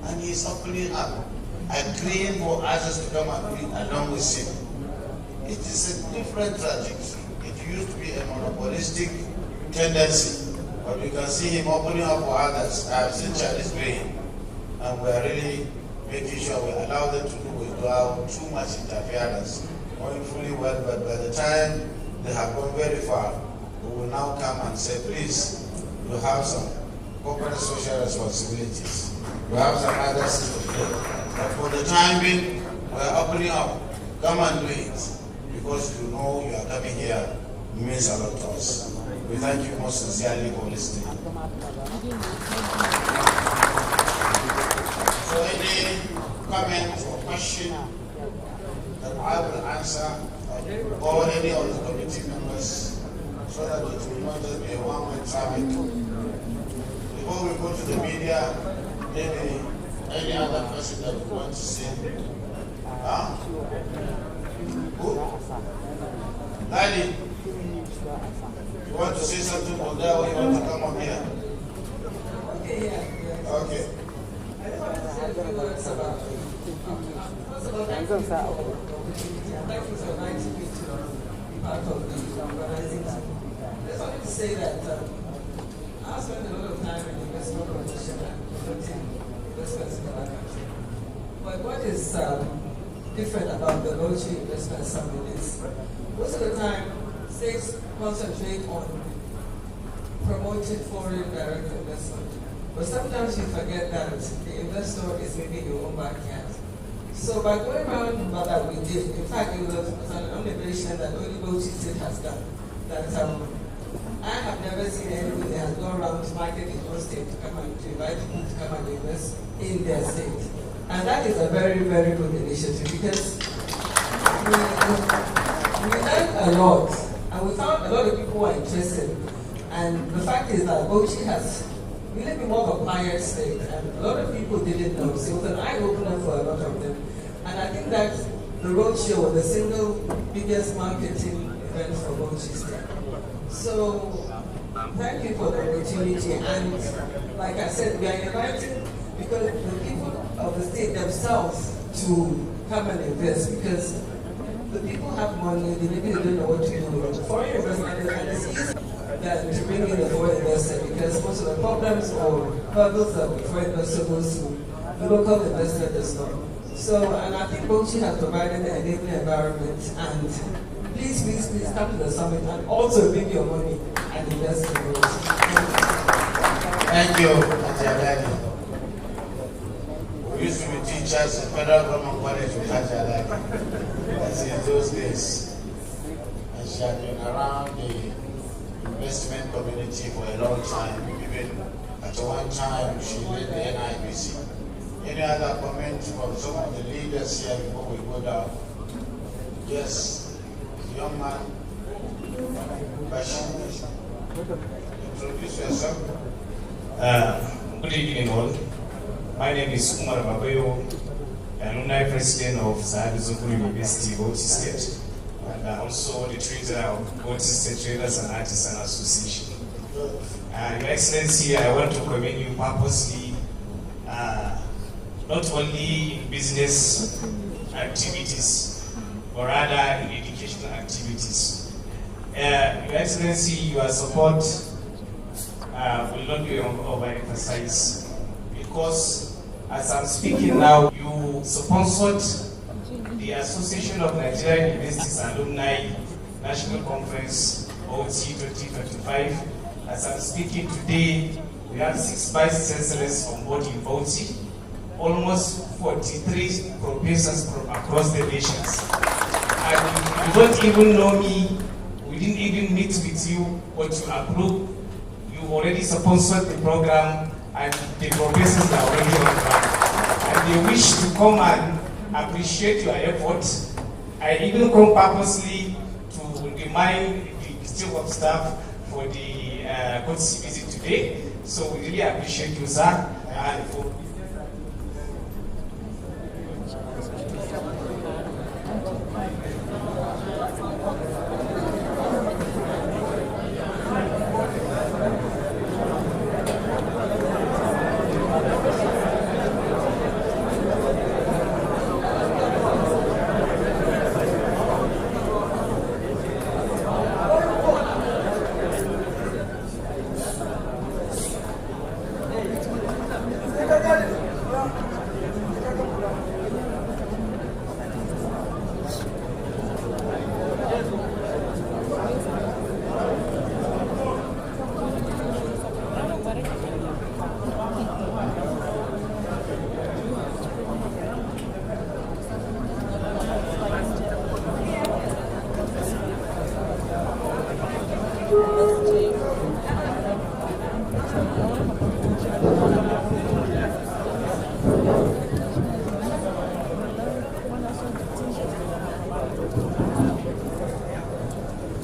And he is opening up, agreeing for others to come and be along with him. It is a different trajectory. It used to be a monopolistic tendency, but we can see him opening up for others. I have seen Charlie's brain, and we are really making sure we allow them to do without too much interference, knowing fully well, but by the time they have gone very far, we will now come and say, please, you have some corporate social responsibilities. You have some other things to play. But for the time being, we are opening up. Come and do it. Because you know you are coming here, it means a lot to us. We thank you most sincerely for listening. So any comment or question that I will answer, or any of the committee members, so that it will not just be a one-way traffic. Before we go to the media, maybe any other person that would want to say. Huh? Who? Lady, you want to say something on that, or you want to come up here? Okay, yeah. Okay. I just want to say a few words about Thank you for inviting me to be part of the organizing team. I just wanted to say that I spent a lot of time in investment promotion and promoting investments in our country. But what is different about the Bauchi Investment Summit is most of the time states concentrate on promoting foreign direct investment. But sometimes you forget that the investor is maybe your own backyard. So by going around what that we did, in fact, it was an innovation that only Bauchi State has done. That I have never seen anybody that has gone around to market in one state to come and to invite people to come and invest in their state. And that is a very, very good initiative because we learned a lot and we found a lot of people who are interested. And the fact is that Bauchi has really been more of a quiet state, and a lot of people didn't know. So it was an eye-opener for a lot of them. And I think that the roadshow was the single biggest marketing event for Bauchi State. So thank you for the opportunity. And like I said, we are inviting because the people of the state themselves to come and invest because the people have money, they maybe don't know what to do with it. Foreign investment is easy than to bring in a foreign investor because most of the problems or hurdles that the foreign investor goes through, the local investor does not. So, and I think Bauchi has provided the enabling environment, and please, please, please come to the summit and also bring your money and invest in Bauchi. Thank you, Ajay. We used to be teachers in Federal Government College with Ajay. That's in those days. And she had been around the investment community for a long time. Even at one time, she led the NIBC. Any other comments from some of the leaders here before we go down? Yes, young man. Bashir, introduce yourself. Good evening all. My name is Umar Babayo, alumni president of Saad Zukuru University, Bauchi State, and also the treasurer of Bauchi State Traders and Artisan Association. Your Excellency, I want to commend you purposely, not only in business activities, but rather in educational activities. Your Excellency, your support will not be overemphasized because as I'm speaking now, you sponsored the Association of Nigerian Universities Alumni National Conference OT 2025. As I'm speaking today, we have 6 vice chancellors on board in Bauchi, almost 43 professors from across the nations. And you don't even know me, we didn't even meet with you, but you approved, you already sponsored the program, and the professors are already on track. And they wish to come and appreciate your effort. I even come purposely to remind the chief of staff for the courtesy visit today. So we really appreciate you, sir. And for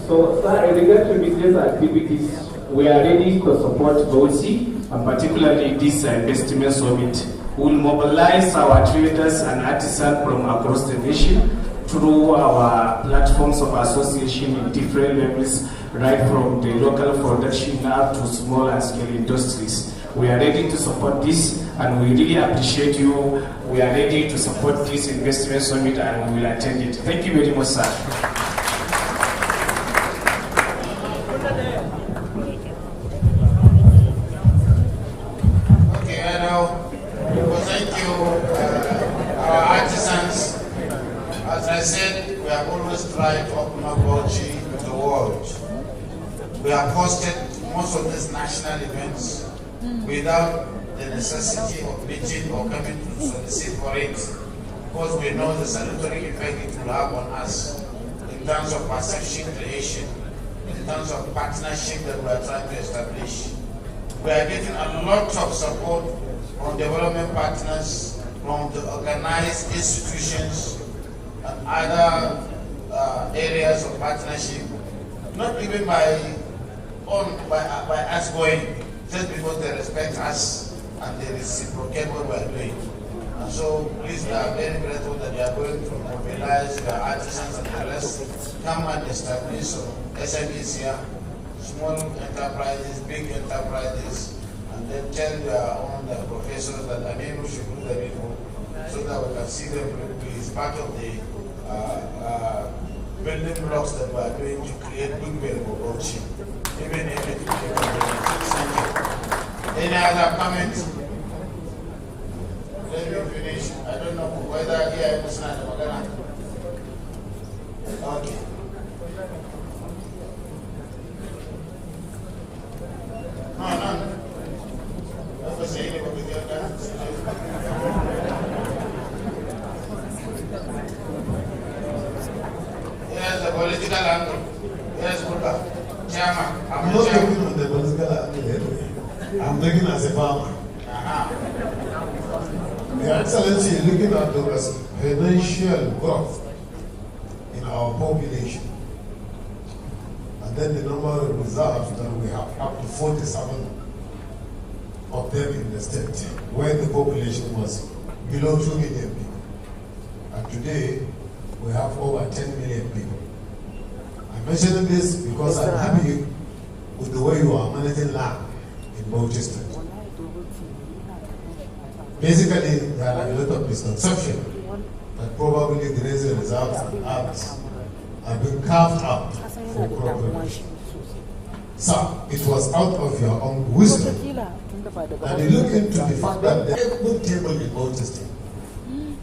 So, sir, in regard to business activities, we are ready to support Bauchi, and particularly this investment summit. We will mobilize our traders and artisans from across the nation through our platforms of association in different levels, right from the local production up to small and scale industries. We are ready to support this, and we really appreciate you. We are ready to support this investment summit, and we will attend it. Thank you very much, sir. We have hosted most of these without the necessity of meeting or coming to solicit for it, because we know the salutary effect it will have on us in terms of perception creation, in terms of partnership that we are trying to establish. We are getting a lot of support from development partners, from the organized institutions and other areas of partnership, not even by us going, just because they respect us and they reciprocate what we are doing. And so please, we are very grateful that they are going to mobilize the artisans and the rest, come and establish some SMEs here, small enterprises, big enterprises, and then tell their professors that Aminu should do the people so that we can see them quickly. It's part of the building blocks that we are doing to create goodwill for Bauchi. Even if it thank you. Any other comments? Let me finish. I don't know whether here I was not Magana. Okay. No. What was saying about the other? Here's the political angle. Here's Buddha. Chairman. I'm not talking on the political angle. I'm talking as a farmer. Your Excellency, looking at the exponential growth in our population, and then the number of reserves that we have, up to 47 of them in the state, where the population was below 2 million people. And today, we have over 10 million people. I'm mentioning this because I'm happy with the way you are managing land in Bauchi State. Basically, there are a lot of misconception that probably the reserves and arbs have been carved out for crop production. So, it was out of your own wisdom that you look into the fact that there is a good table in Bauchi State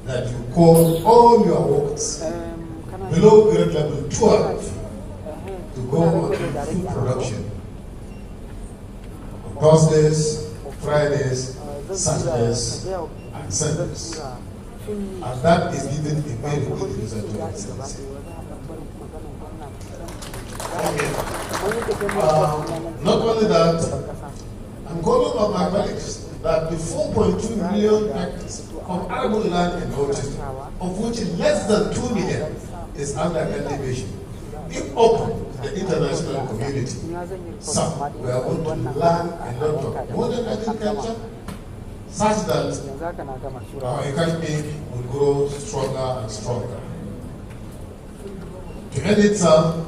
that you call all your works below grade level 12 to go on food production on Thursdays, Fridays, Saturdays, and Sundays. And that is giving a very good result to us. Not only that, I'm calling on my colleagues that the 4.2 million hectares of arable land in Bauchi, of which less than 2 million is under cultivation, if open to the international community, so we are going to learn a lot of modern agriculture, such that our economy will grow stronger and stronger. To end it, sir,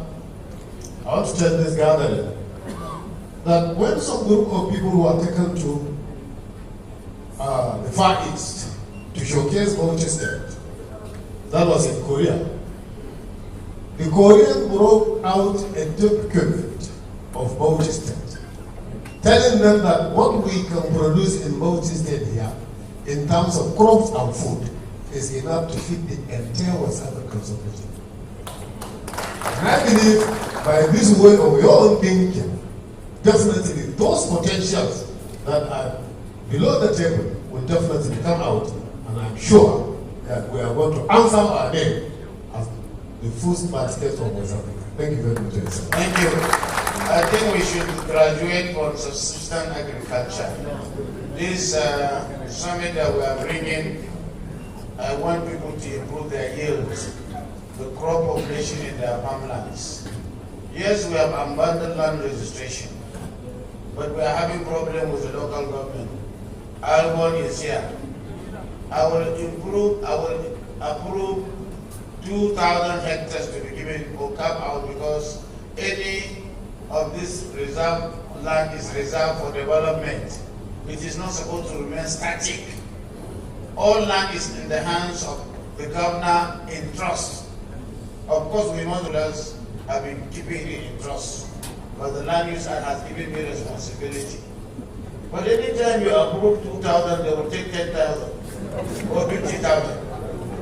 I want to tell this gathering that when some group of people who are taken to the Far East to showcase Bauchi State, that was in Korea, the Koreans brought out a document of Bauchi State, telling them that what we can produce in Bauchi State here, in terms of crops and food, is enough to feed the entire West African region. And I believe by this way of your own thinking, definitely those potentials that are below the table will definitely come out, and I'm sure that we are going to answer our name as the food basket of West Africa. Thank you very much, sir. Thank you. I think we should graduate from subsistence agriculture. This summit that we are bringing, I want people to improve their yields, the crop population in their farmlands. Yes, we have abandoned land registration, but we are having problem with the local government. Albon is here. I will approve 2,000 hectares to be given or cap out, because any of this reserve land is reserved for development. It is not supposed to remain static. All land is in the hands of the governor in trust. Of course, we know that have been keeping it in trust, but the land use act has given me responsibility. But anytime you approve 2,000, they will take 10,000 or 50,000,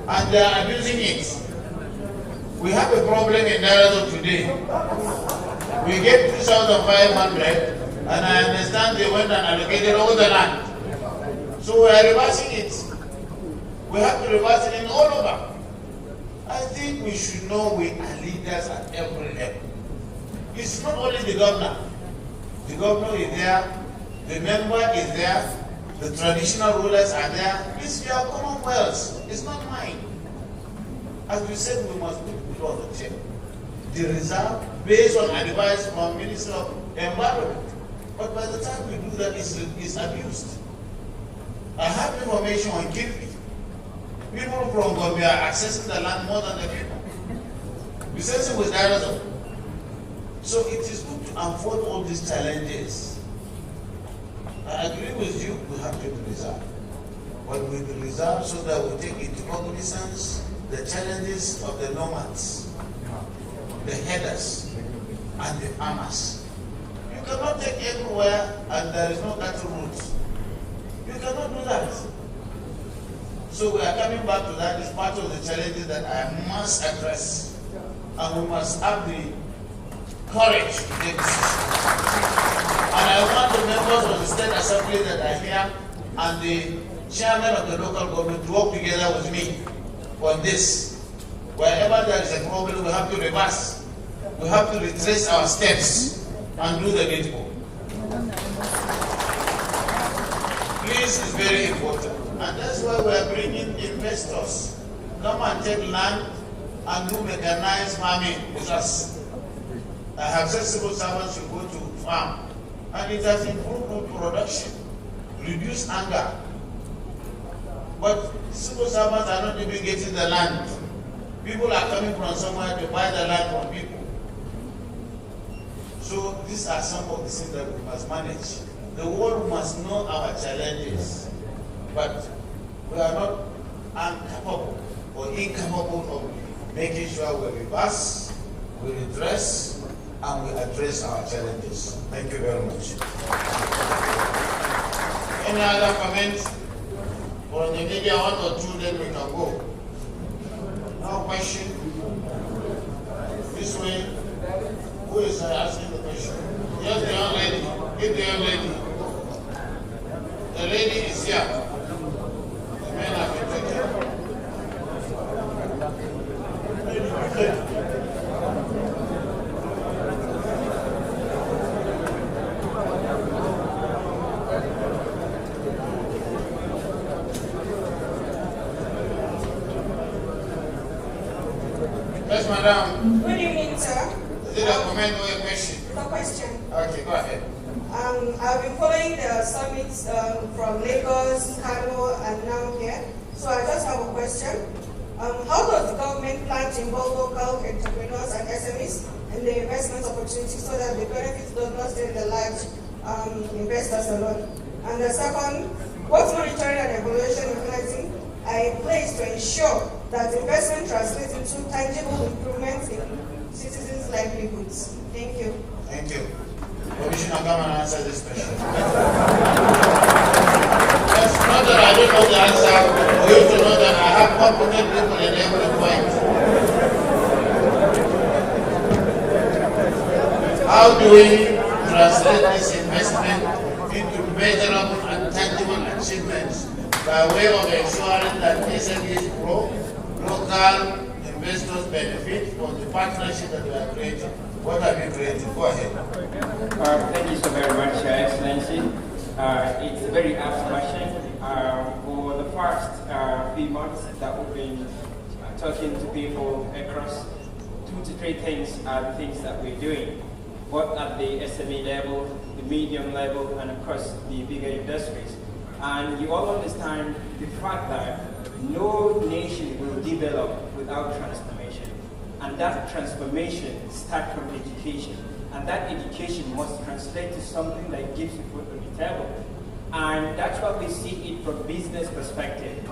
and they are abusing it. We have a problem in Narazo today. We get 2,500, And I understand they went and allocated all the land. So we are reversing it. We have to reverse it in all over. I think we should know we are leaders at every level. It's not only the governor. The governor is there, the member is there, the traditional rulers are there. It's your commonwealth. It's not mine. As we said, we must put it on the table. The reserve based on advice from Minister of Environment. But by the time we do that, it's abused. I have information on Kirby. People from Gambia are accessing the land more than the people. We same with dinosaurs. So it is good to unfold all these challenges. I agree with you, we have to be reserved. But we be reserved so that we take into cognizance the challenges of the nomads, the headers, and the farmers. You cannot take everywhere and there is no cattle route. You cannot do that. So we are coming back to that. It's part of the challenges that I must address. And we must have the courage to take decisions. And I want the members of the State Assembly that are here and the chairman of the local government to work together with me on this. Wherever there is a problem, we have to reverse. We have to retrace our steps and do the needful. This is very important. And that's why we are bringing investors. Come and take land and do mechanized farming with us. I have said civil servants should go to farm. And it has improved food production, reduced hunger. But civil servants are not even getting the land. People are coming from somewhere to buy the land from people. So these are some of the things that we must manage. The world must know our challenges. But we are not incapable or incapable of making sure we reverse, we redress, and we address our challenges. Thank you very much. Any other comments? For the media, one or two, then we can go. No question? This way. Who is asking the question? Yes, the young lady. Give the young lady. The lady is here. The men have been taken. Yes, madam. Good evening, sir. Is it a comment or a question? It's a question. Okay, go ahead. I've been following the summits from Lagos, Kano, and now here. So I just have a question. How does the government plan to involve local entrepreneurs and SMEs in the investment opportunities so that the benefits do not stay in the large investors alone? And the second, what monitoring and evaluation mechanism are in place to ensure that investment translates into tangible improvements in citizens' livelihoods? Thank you. Thank you. Commissioner, come and answer this question. Yes, not that I don't know the answer, for you to know that I have competent people in every point. How do we translate this investment into measurable and tangible achievements by way of ensuring that SMEs grow, local investors benefit from the partnership that we are creating? What have you created? Go ahead. Thank you so very much, Your Excellency. It's a very apt question. For the first few months that we've been talking to people across 2 to 3 things are the things that we're doing, both at the SME level, the medium level, and of course the bigger industries. And you all understand the fact that no nation will develop without transformation. And that transformation starts from education. And that education must translate to something that gives you food on the table. And that's why we see it from business perspective.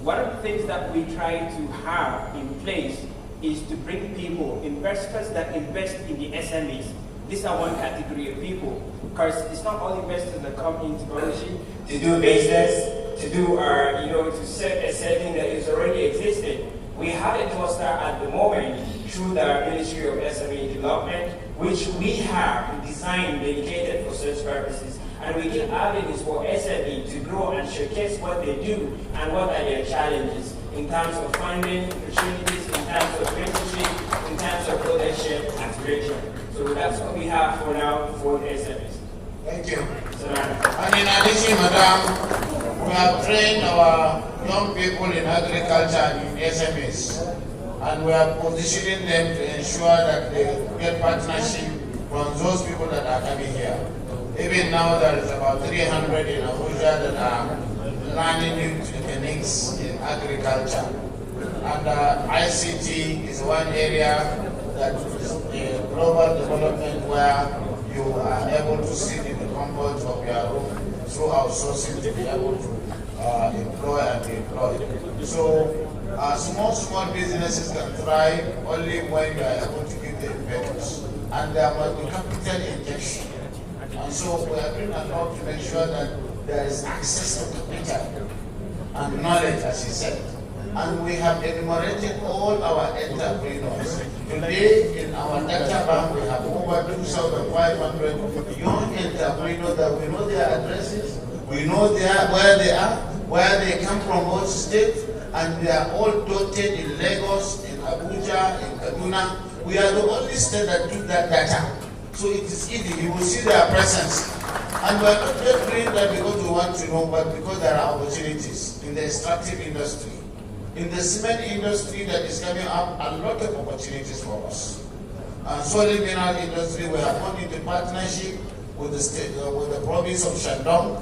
One of the things that we try to have in place is to bring people, investors that invest in the SMEs. These are one category of people, because it's not all investors that come into Bauchi to do business, to do to set a setting that is already existing. We have a cluster at the moment through the Ministry of SME Development, which we have designed, dedicated for such purposes. And we give avenues for SME to grow and showcase what they do and what are their challenges in terms of funding opportunities, in terms of mentorship, in terms of ownership aspiration. So that's what we have for now for the SMEs. Thank you. And in addition, Madam, we have trained our young people in agriculture and in SMEs, and we are positioning them to ensure that they get partnership from those people that are coming here. Even now, there is about 300 in Abuja that are learning new techniques in agriculture. And ICT is one area that is a global development where you are able to sit in the comfort of your room through outsourcing to be able to employ and be employed. So small businesses can thrive only when you are able to give the impetus. And there must be capital injection. And so we are doing a lot to make sure that there is access to capital and knowledge, as he said. And we have enumerated all our entrepreneurs. Today, in our data bank, we have over 2,500 young entrepreneurs that we know their addresses, we know where they are, where they come from, what state, and they are all dotted in Lagos, in Abuja, in Kaduna. We are the only state that do that data. So it is easy, you will see their presence. And we are not just doing that because we want to know, but because there are opportunities in the extractive industry. In the cement industry that is coming up, a lot of opportunities for us. And solid mineral industry, we have gone into partnership with the state, with the province of Shandong,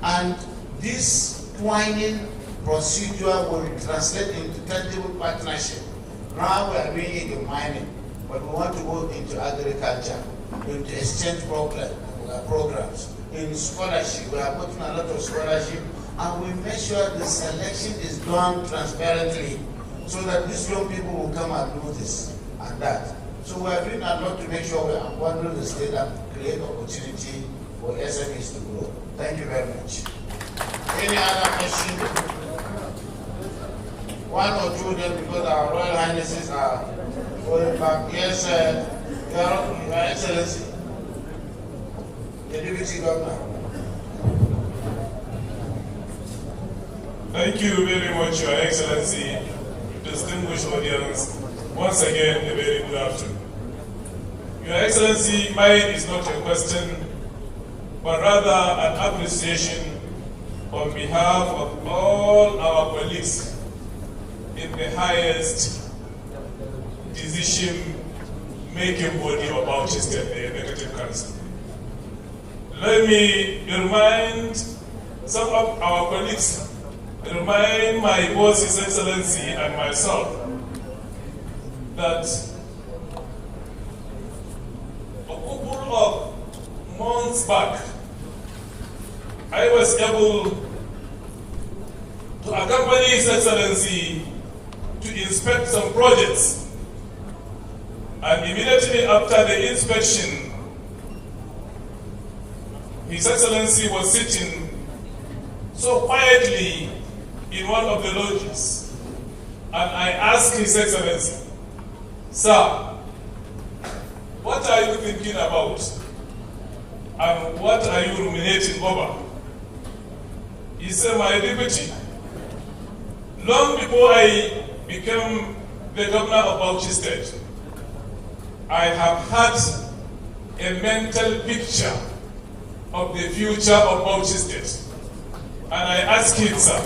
and this twining procedure will translate into tangible partnership. Now we are doing it in mining, but we want to go into agriculture, into exchange programs, in scholarship. We are putting a lot of scholarship, and we make sure the selection is done transparently so that these young people will come and do this and that. So we are doing a lot to make sure we unbundle the state and create opportunity for SMEs to grow. Thank you very much. Any other question? One or two then, because our Royal Highnesses are going back. Yes, Your Excellency, the Deputy Governor. Thank you very much, Your Excellency, distinguished audience. Once again, a very good afternoon. Your Excellency, mine is not a question, but rather an appreciation on behalf of all our colleagues in the highest decision-making body of Bauchi State, the Executive Council. Let me remind some of our colleagues, remind my boss, His Excellency, and myself that a couple of months back, I was able to accompany His Excellency to inspect some projects. And immediately after the inspection, His Excellency was sitting so quietly in one of the lodges. And I asked His Excellency, "Sir, what are you thinking about? And what are you ruminating over?" He said, "My deputy, long before I became the governor of Bauchi State, I have had a mental picture of the future of Bauchi State." And I asked him, "Sir,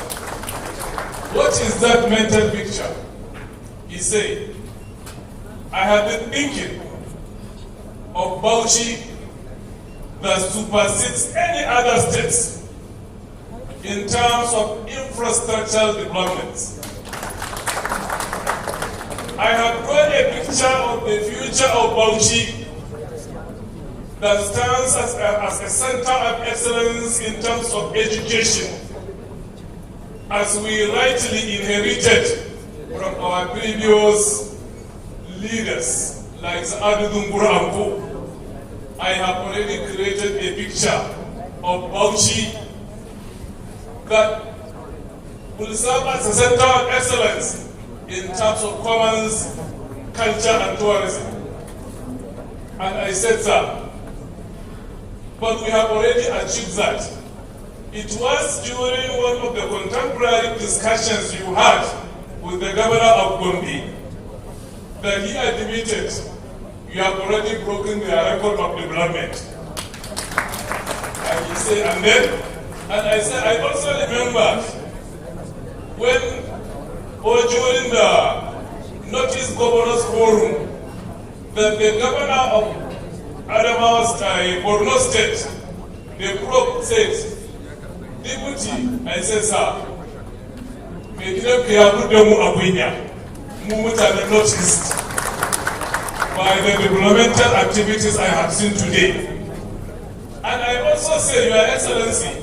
what is that mental picture?" He said, "I have been thinking of Bauchi that supersedes any other states in terms of infrastructural development. I have drawn a picture of the future of Bauchi that stands as a center of excellence in terms of education, as we rightly inherited from our previous leaders, like Adudungura Ampo. I have already created a picture of Bauchi that will serve as a center of excellence in terms of commerce, culture, and tourism." And I said, "Sir, but we have already achieved that. It was during one of the contemporary discussions you had with the governor of Gombe that he admitted you have already broken the record of development. And he said, and I said, I also remember when, or during the Northeast Governors Forum, that the governor of Borno State, the group said, Deputy, I said, sir, may you be able to move the Northeast by the developmental activities I have seen today. And I also say, Your Excellency,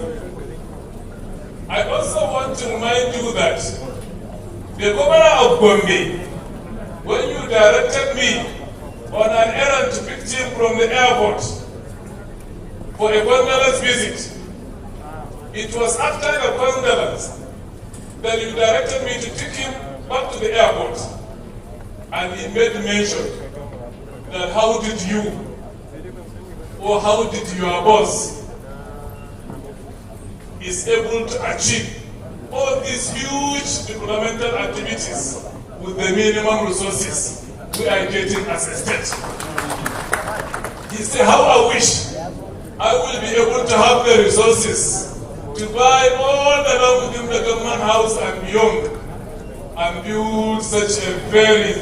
I also want to remind you that the governor of Gombe, when you directed me on an errand to pick him from the airport for a condolence visit, it was after the condolence that you directed me to take him back to the airport. And he made mention that how did you, or how did your boss is able to achieve all these huge developmental activities with the minimum resources we are getting as a state. He said, how I wish I will be able to have the resources to buy all the land within the government house and beyond and build such a very